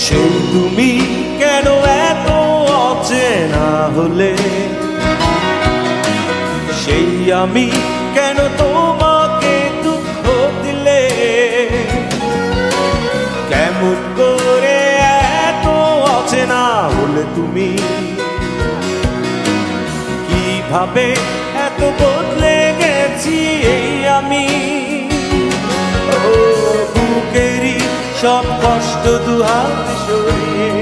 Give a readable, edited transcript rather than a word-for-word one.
সেই তুমি কেন এত অচেনা হলে, সেই আমি কেন তোমাকে দুঃখ দিলে, কেমন করে এত অচেনা হলে তুমি, কিভাবে এত বদলে গেছি এই আমি। ও বুকেরই সব কষ্ট দুহাত সরিয়ে